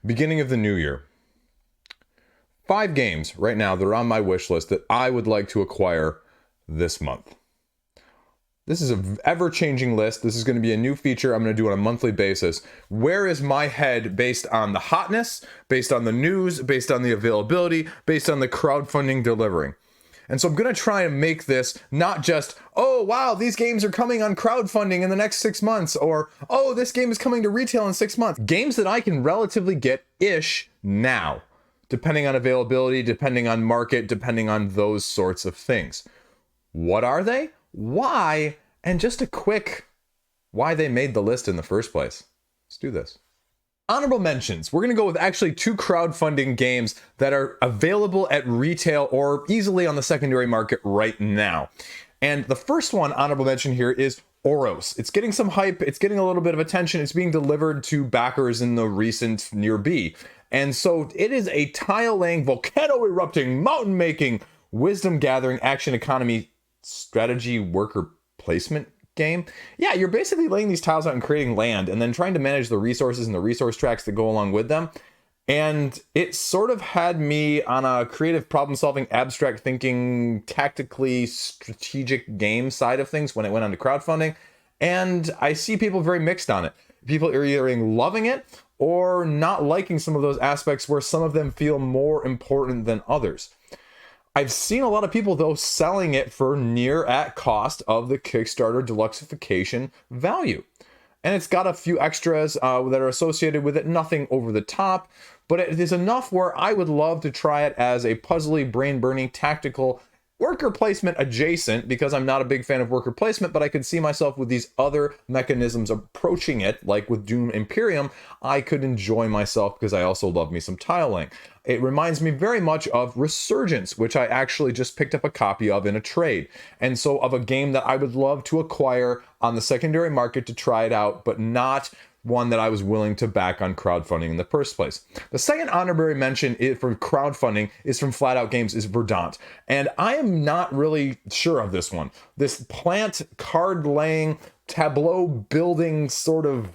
Beginning of the new year. 5 games right now that are on my wish list that I would like to acquire this month. This is an ever-changing list. This is going to be a new feature I'm going to do on a monthly basis. Where is my head based on the hotness, based on the news, based on the availability, based on the crowdfunding delivering? And so I'm going to try and make this not just, oh, wow, these games are coming on crowdfunding in the next 6 months, or, oh, this game is coming to retail in 6 months. Games that I can relatively get-ish now, depending on availability, depending on market, depending on those sorts of things. What are they? Why? And just a quick why they made the list in the first place. Let's do this. Honorable mentions. We're going to go with actually 2 crowdfunding games that are available at retail or easily on the secondary market right now. And the first one, honorable mention here, is Oros. It's getting some hype. It's getting a little bit of attention. It's being delivered to backers in the recent near B. And so it is a tile-laying, volcano-erupting, mountain-making, wisdom-gathering, action economy strategy worker placement game. Yeah, you're basically laying these tiles out and creating land and then trying to manage the resources and the resource tracks that go along with them. And it sort of had me on a creative problem-solving, abstract thinking, tactically strategic game side of things when it went on to crowdfunding. And I see people very mixed on it. People are either loving it or not liking some of those aspects where some of them feel more important than others. I've seen a lot of people, though, selling it for near at cost of the Kickstarter deluxification value. And it's got a few extras that are associated with it, nothing over the top, but it is enough where I would love to try it as a puzzly, brain-burning, tactical worker placement adjacent, because I'm not a big fan of worker placement, but I could see myself with these other mechanisms approaching it, like with Doom Imperium. I could enjoy myself because I also love me some tiling. It reminds me very much of Resurgence, which I actually just picked up a copy of in a trade. And so of a game that I would love to acquire on the secondary market to try it out, but not one that I was willing to back on crowdfunding in the first place. The second honorary mention for crowdfunding is from Flat Out Games, is Rodent. And I am not really sure of this one. This plant card laying, tableau building sort of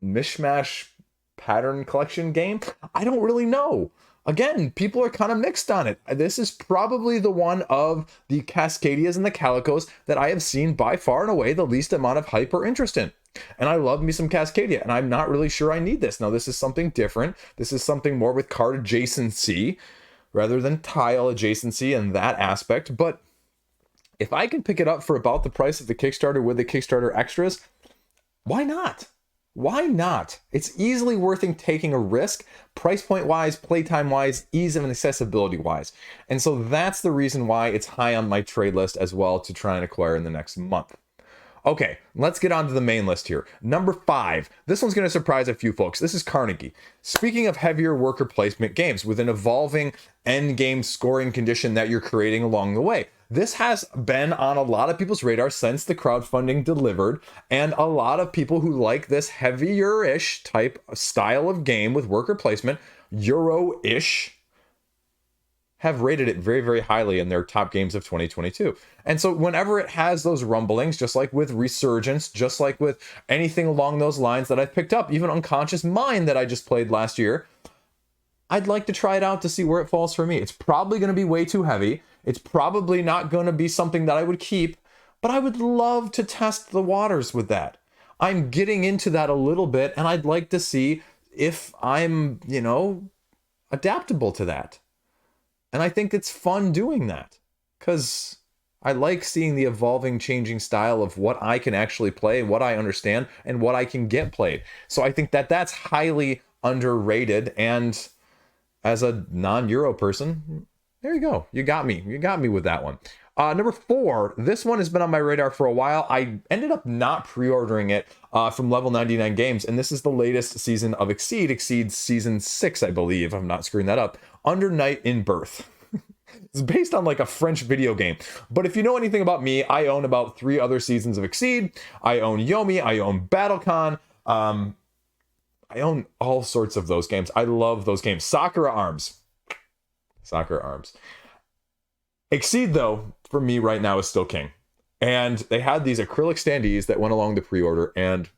mishmash pattern collection game, I don't really know. Again, people are kind of mixed on it. This is probably the one of the Cascadias and the Calicos that I have seen by far and away the least amount of hype or interest in. And I love me some Cascadia, and I'm not really sure I need this. Now, this is something different. This is something more with card adjacency rather than tile adjacency and that aspect. But if I can pick it up for about the price of the Kickstarter with the Kickstarter extras, why not? Why not? It's easily worth taking a risk, price point wise, playtime wise, ease of accessibility wise. And so that's the reason why it's high on my trade list as well to try and acquire in the next month. Okay, let's get on to the main list here. Number 5. This one's going to surprise a few folks. This is Carnegie. Speaking of heavier worker placement games with an evolving end game scoring condition that you're creating along the way. This has been on a lot of people's radar since the crowdfunding delivered, and a lot of people who like this heavier-ish type of style of game with worker placement, Euro-ish, have rated it very, very highly in their top games of 2022. And so whenever it has those rumblings, just like with Resurgence, just like with anything along those lines that I've picked up, even Unconscious Mind that I just played last year, I'd like to try it out to see where it falls for me. It's probably going to be way too heavy. It's probably not going to be something that I would keep, but I would love to test the waters with that. I'm getting into that a little bit, and I'd like to see if I'm, adaptable to that. And I think it's fun doing that because I like seeing the evolving, changing style of what I can actually play, what I understand, and what I can get played. So I think that that's highly underrated. And as a non-Euro person, there you go. You got me. You got me with that one. Number 4, this one has been on my radar for a while. I ended up not pre-ordering it from Level 99 Games, and this is the latest season of Exceed season 6, I believe. I'm not screwing that up. Under Night in Birth. It's based on like a French video game. But if you know anything about me, I own about 3 other seasons of Exceed. I own Yomi. I own BattleCon. I own all sorts of those games. I love those games. Sakura Arms. Exceed, though, for me right now is still king. And they had these acrylic standees that went along the pre-order, and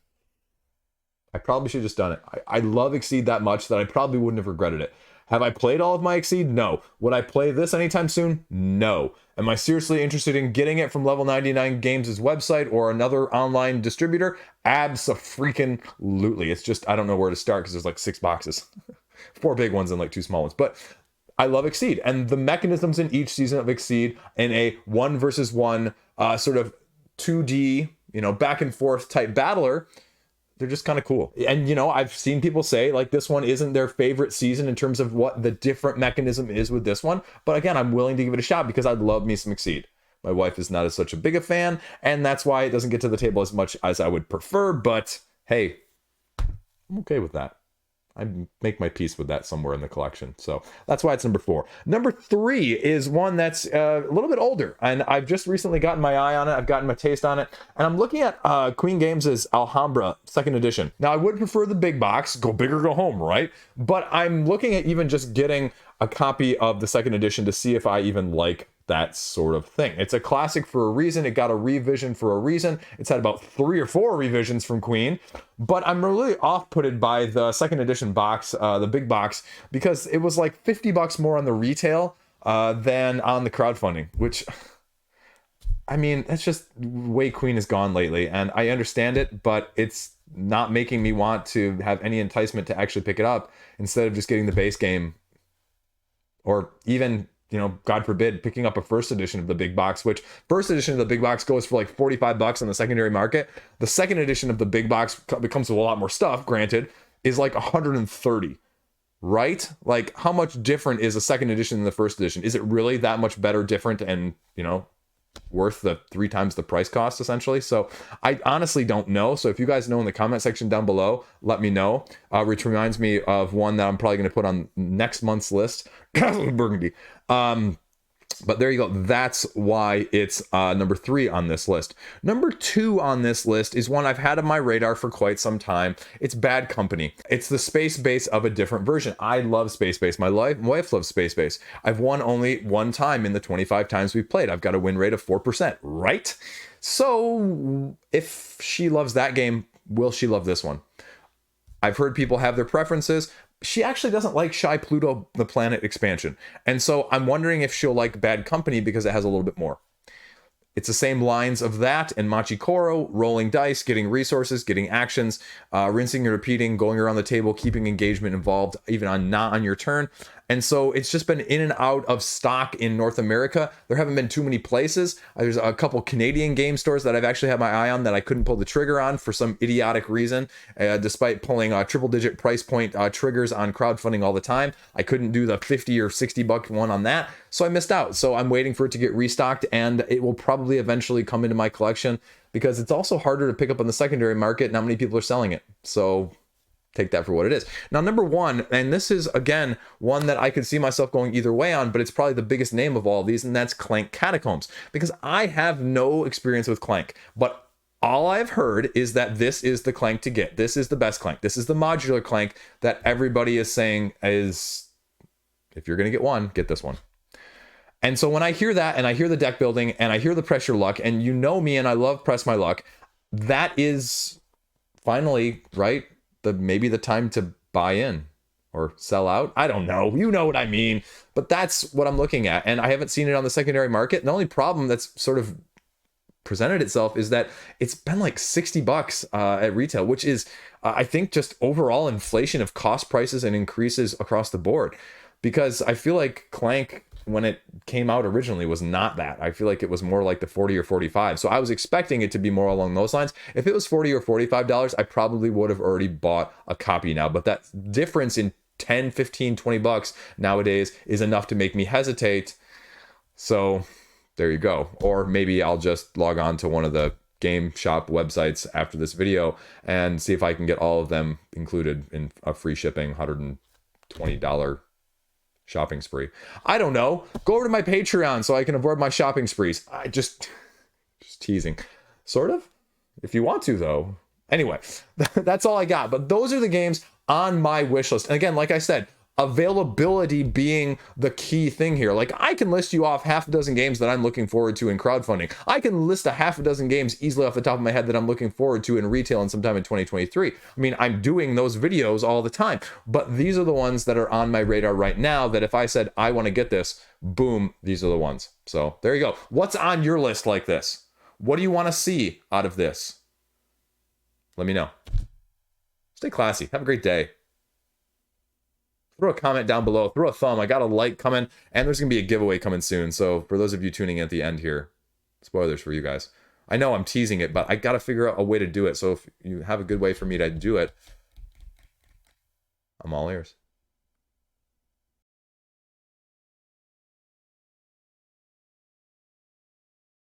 I probably should have just done it. I love Exceed that much that I probably wouldn't have regretted it. Have I played all of my Exceed? No. Would I play this anytime soon? No. Am I seriously interested in getting it from Level 99 Games' website or another online distributor? Abso-freaking-lutely. It's just, I don't know where to start because there's like 6 boxes. 4 big ones and like 2 small ones. But I love Exceed. And the mechanisms in each season of Exceed in a 1 versus 1 sort of 2D, back and forth type battler, they're just kind of cool. And, I've seen people say like this one isn't their favorite season in terms of what the different mechanism is with this one. But again, I'm willing to give it a shot because I'd love me some Exceed. My wife is not as such a big a fan, and that's why it doesn't get to the table as much as I would prefer. But hey, I'm okay with that. I make my peace with that somewhere in the collection. So that's why it's number 4. Number 3 is one that's a little bit older, and I've just recently gotten my eye on it. I've gotten my taste on it, and I'm looking at Queen Games' Alhambra 2nd edition. Now, I would prefer the big box, go big or go home, right? But I'm looking at even just getting a copy of the 2nd edition to see if I even like that sort of thing. It's a classic for a reason. It got a revision for a reason. It's had about 3 or 4 revisions from Queen, but I'm really off-putted by the 2nd edition box, the big box, because it was like $50 more on the retail than on the crowdfunding, which, I mean, that's just the way Queen has gone lately, and I understand it, but it's not making me want to have any enticement to actually pick it up instead of just getting the base game, or even, God forbid, picking up a 1st edition of the big box, which 1st edition of the big box goes for like $45 on the secondary market. The 2nd edition of the big box becomes with a lot more stuff, granted, is like $130, right? Like, how much different is a 2nd edition than the 1st edition? Is it really that much better, different, and, worth the 3 times the price cost, essentially? So I honestly don't know. So if you guys know in the comment section down below, let me know. Which reminds me of one that I'm probably going to put on next month's list. Burgundy. But there you go. That's why it's number 3 on this list. Number 2 on this list is one I've had on my radar for quite some time. It's Bad Company. It's the space base of a different version. I love space base. My wife loves space base. I've won only 1 time in the 25 times we've played. I've got a win rate of 4%, right? So if she loves that game, will she love this one? I've heard people have their preferences. She actually doesn't like Shy Pluto, the Planet expansion. And so I'm wondering if she'll like Bad Company because it has a little bit more. It's the same lines of that and Machikoro, rolling dice, getting resources, getting actions, rinsing and repeating, going around the table, keeping engagement involved, even on not on your turn. And so it's just been in and out of stock in North America. There haven't been too many places. There's a couple Canadian game stores that I've actually had my eye on that I couldn't pull the trigger on for some idiotic reason. Despite pulling triple-digit price point triggers on crowdfunding all the time, I couldn't do the 50 or $60 one on that. So I missed out. So I'm waiting for it to get restocked, and it will probably eventually come into my collection because it's also harder to pick up on the secondary market. Not many people are selling it. So take that for what it is. Now, number 1, and this is, again, one that I could see myself going either way on, but it's probably the biggest name of all of these, and that's Clank Catacombs, because I have no experience with Clank, but all I've heard is that this is the Clank to get. This is the best Clank. This is the modular Clank that everybody is saying is, if you're going to get one, get this one. And so when I hear that, and I hear the deck building, and I hear the pressure luck, and you know me, and I love press my luck, that is finally, right, maybe the time to buy in or sell out. I don't know. You know what I mean. But that's what I'm looking at. And I haven't seen it on the secondary market. And the only problem that's sort of presented itself is that it's been like $60 at retail, which is, I think, just overall inflation of cost prices and increases across the board. Because I feel like Clank, when it came out originally, was not that. I feel like it was more like the 40 or 45. So I was expecting it to be more along those lines. If it was 40 or $45, I probably would have already bought a copy now. But that difference in 10, 15, $20 nowadays is enough to make me hesitate. So there you go. Or maybe I'll just log on to one of the game shop websites after this video and see if I can get all of them included in a free shipping $120 shopping spree. I don't know. Go over to my Patreon so I can avoid my shopping sprees. I just teasing. Sort of. If you want to, though. Anyway, that's all I got. But those are the games on my wish list. And again, like I said, Availability being the key thing here. Like, I can list you off half a dozen games that I'm looking forward to in crowdfunding. I can list a half a dozen games easily off the top of my head that I'm looking forward to in retail and sometime in 2023. I mean, I'm doing those videos all the time, but these are the ones that are on my radar right now that if I said, I want to get this, boom, these are the ones. So there you go. What's on your list like this? What do you want to see out of this? Let me know. Stay classy. Have a great day. Throw a comment down below. Throw a thumb. I got a like coming. And there's going to be a giveaway coming soon. So for those of you tuning in at the end here, spoilers for you guys. I know I'm teasing it, but I got to figure out a way to do it. So if you have a good way for me to do it, I'm all ears.